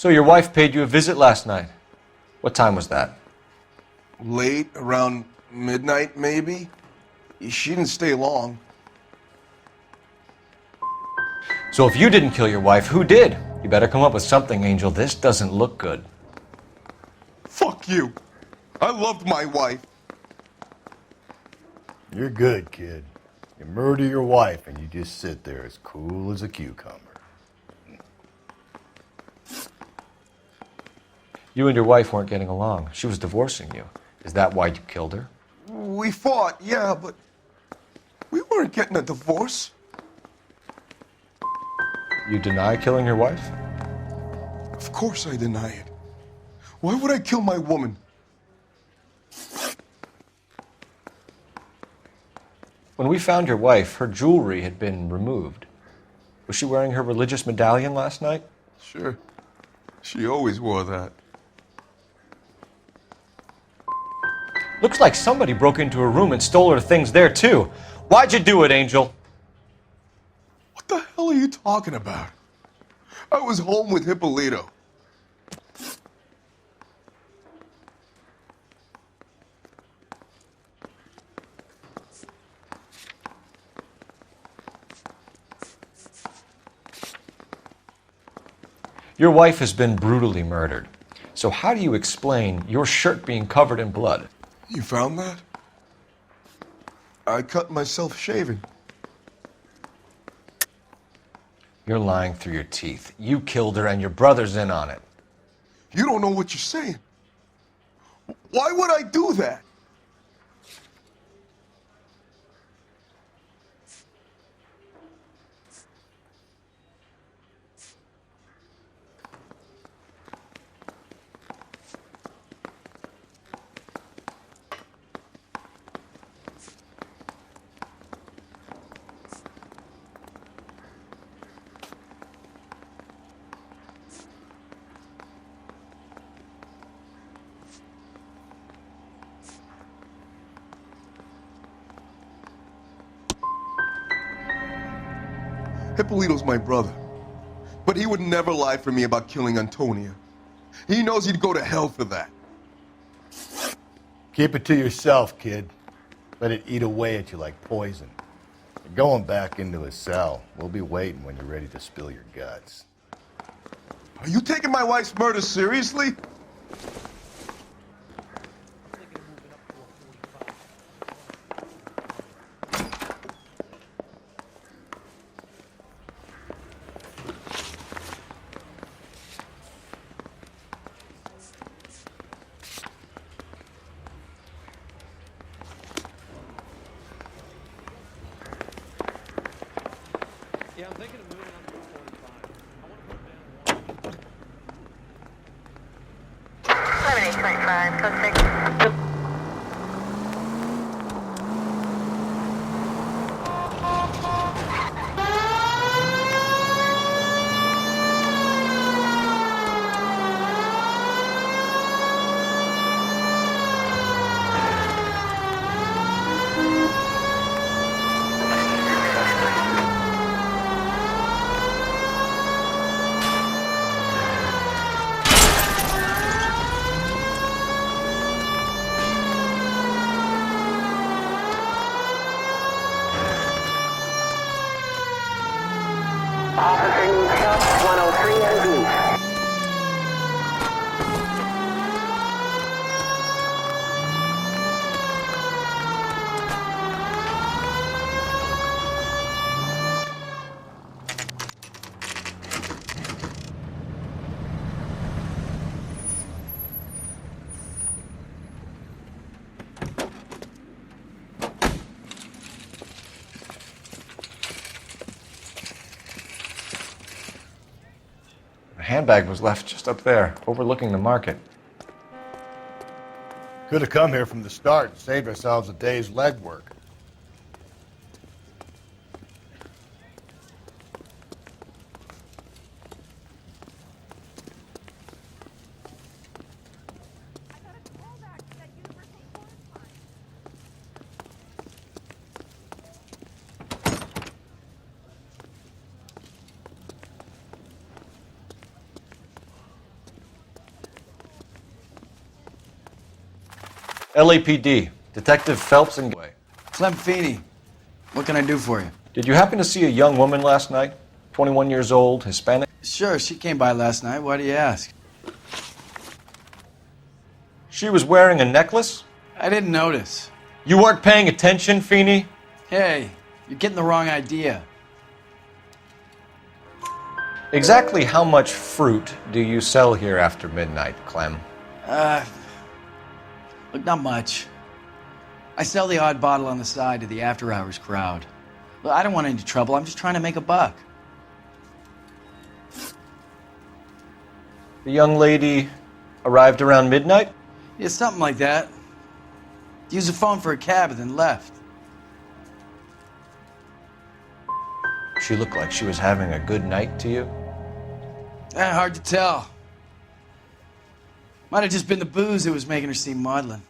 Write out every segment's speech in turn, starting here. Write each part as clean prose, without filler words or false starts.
So your wife paid you a visit last night. What time was that? Late, around midnight, maybe. She didn't stay long. So if you didn't kill your wife, who did? You better come up with something, Angel. This doesn't look good. Fuck you. I loved my wife. You're good, kid. You murder your wife and you just sit there as cool as a cucumber. You and your wife weren't getting along. She was divorcing you. Is that why you killed her? We fought, yeah, but we weren't getting a divorce. You deny killing your wife? Of course I deny it. Why would I kill my woman? When we found your wife, her jewelry had been removed. Was she wearing her religious medallion last night? Sure. She always wore that. Looks like somebody broke into her room and stole her things there, too. Why'd you do it, Angel? What the hell are you talking about? I was home with Hippolito. Your wife has been brutally murdered. So how do you explain your shirt being covered in blood? You found that? I cut myself shaving. You're lying through your teeth. You killed her and your brother's in on it. You don't know what you're saying. Why would I do that? Hippolito's my brother. But he would never lie for me about killing Antonia. He knows he'd go to hell for that. Keep it to yourself, kid. Let it eat away at you like poison. You're going back into his cell. We'll be waiting when you're ready to spill your guts. Are you taking my wife's murder seriously? Yeah, I'm thinking of moving on to 45. I want to put down 7825, code 6. Officer needs help, 103 and B. The handbag was left just up there, overlooking the market. Could have come here from the start and saved ourselves a day's legwork. LAPD, Detective Phelps and... Clem Feeney, what can I do for you? Did you happen to see a young woman last night? 21 years old, Hispanic? Sure, she came by last night. Why do you ask? She was wearing a necklace? I didn't notice. You weren't paying attention, Feeney? Hey, you're getting the wrong idea. Exactly how much fruit do you sell here after midnight, Clem? Look, not much. I sell the odd bottle on the side to the after-hours crowd. Look, I don't want any trouble. I'm just trying to make a buck. The young lady arrived around midnight? Yeah, something like that. Used the phone for a cab and then left. She looked like she was having a good night to you? Hard to tell. Might have just been the booze that was making her seem maudlin.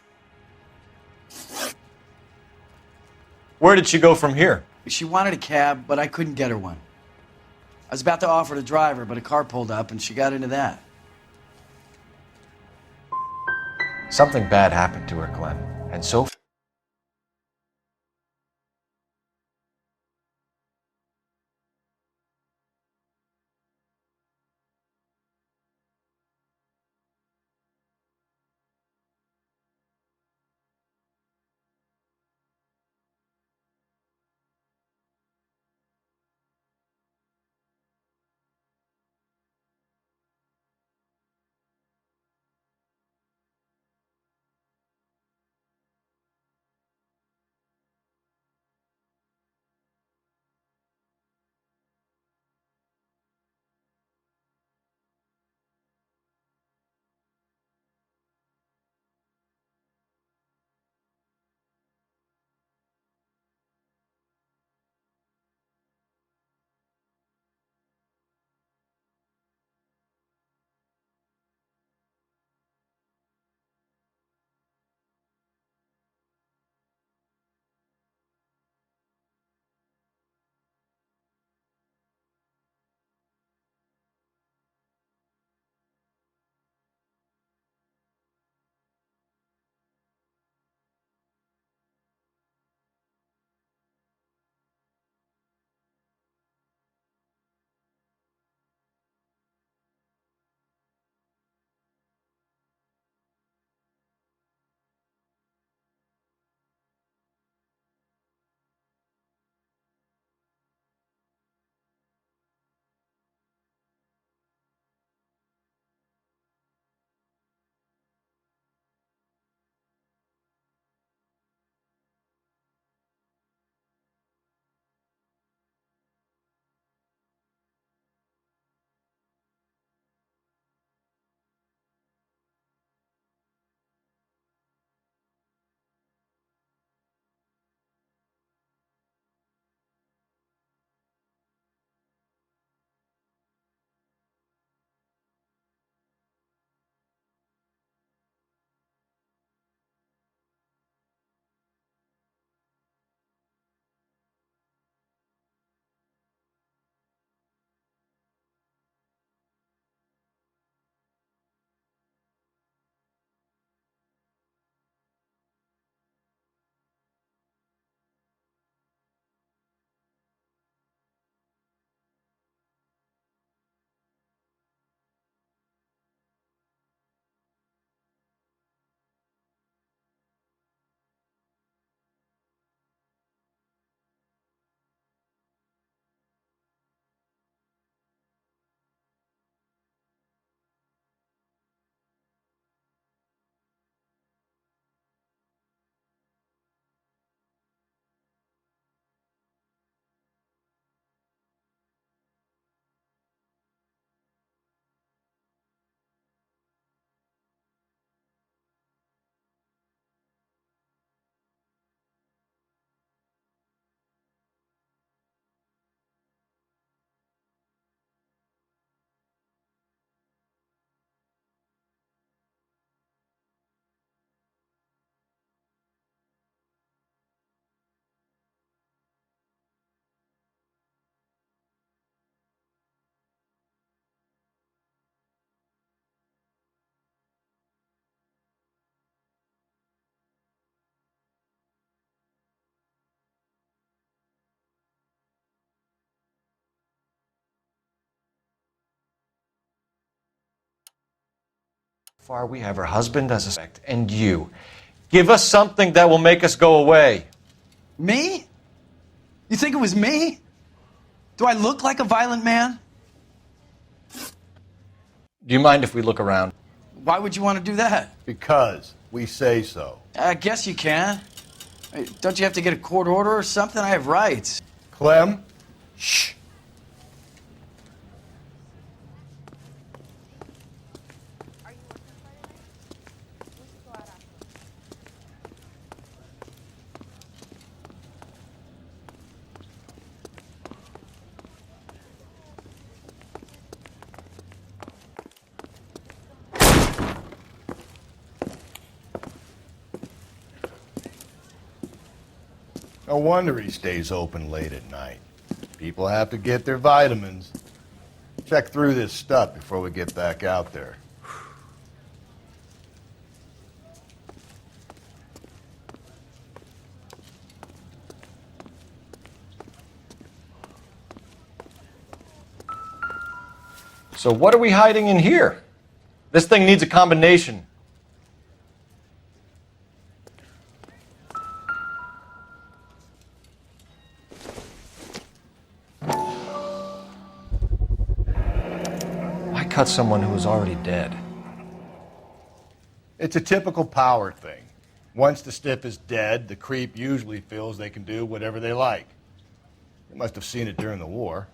Where did she go from here? She wanted a cab, but I couldn't get her one. I was about to offer to drive her, but a car pulled up and she got into that. Something bad happened to her, Clem. And so far, we have her husband as a suspect, and you. Give us something that will make us go away. Me? You think it was me? Do I look like a violent man? Do you mind if we look around? Why would you want to do that? Because we say so. I guess you can. Hey, don't you have to get a court order or something? I have rights. Clem? Shh. No wonder he stays open late at night. People have to get their vitamins. Check through this stuff before we get back out there. So what are we hiding in here? This thing needs a combination. Why cut someone who was already dead? It's a typical power thing. Once the stiff is dead, the creep usually feels they can do whatever they like. They must have seen it during the war.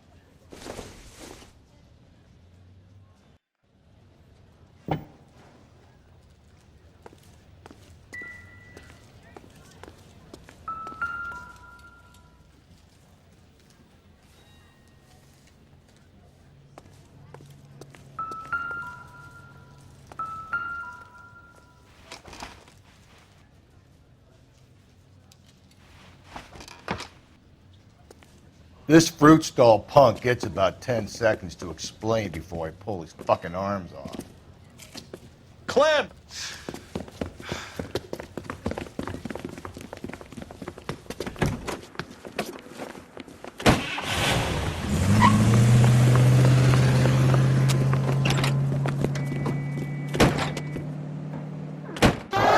This fruit stall punk gets about 10 seconds to explain before I pull his fucking arms off. Clem!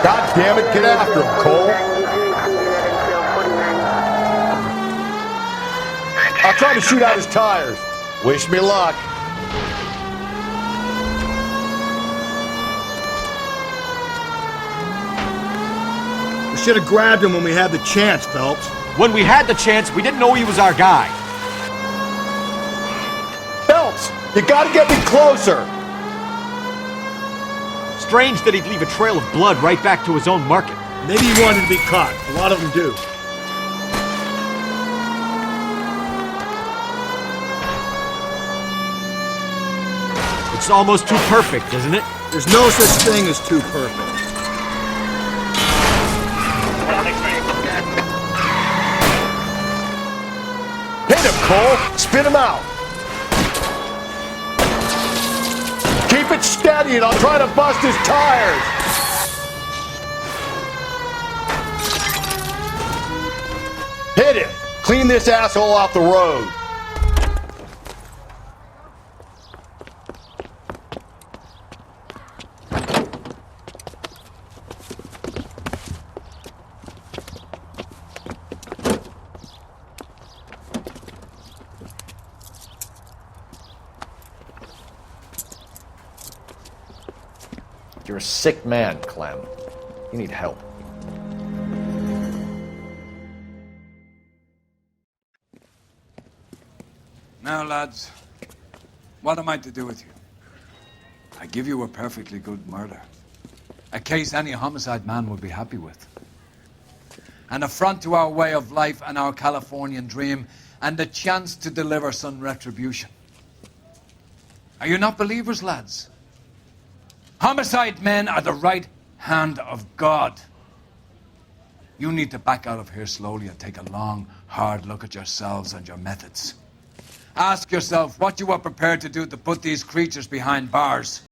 God damn it, get after him, Cole! I'll try to shoot out his tires. Wish me luck. We should have grabbed him when we had the chance, Phelps. When we had the chance, we didn't know he was our guy. Phelps, you gotta get me closer. Strange that he'd leave a trail of blood right back to his own market. Maybe he wanted to be caught. A lot of them do. It's almost too perfect, isn't it? There's no such thing as too perfect. Hit him, Cole. Spit him out. Keep it steady and I'll try to bust his tires. Hit it. Clean this asshole off the road. You're a sick man, Clem. You need help. Now, lads, what am I to do with you? I give you a perfectly good murder. A case any homicide man would be happy with. An affront to our way of life and our Californian dream, and a chance to deliver some retribution. Are you not believers, lads? Homicide men are the right hand of God. You need to back out of here slowly and take a long, hard look at yourselves and your methods. Ask yourself what you are prepared to do to put these creatures behind bars.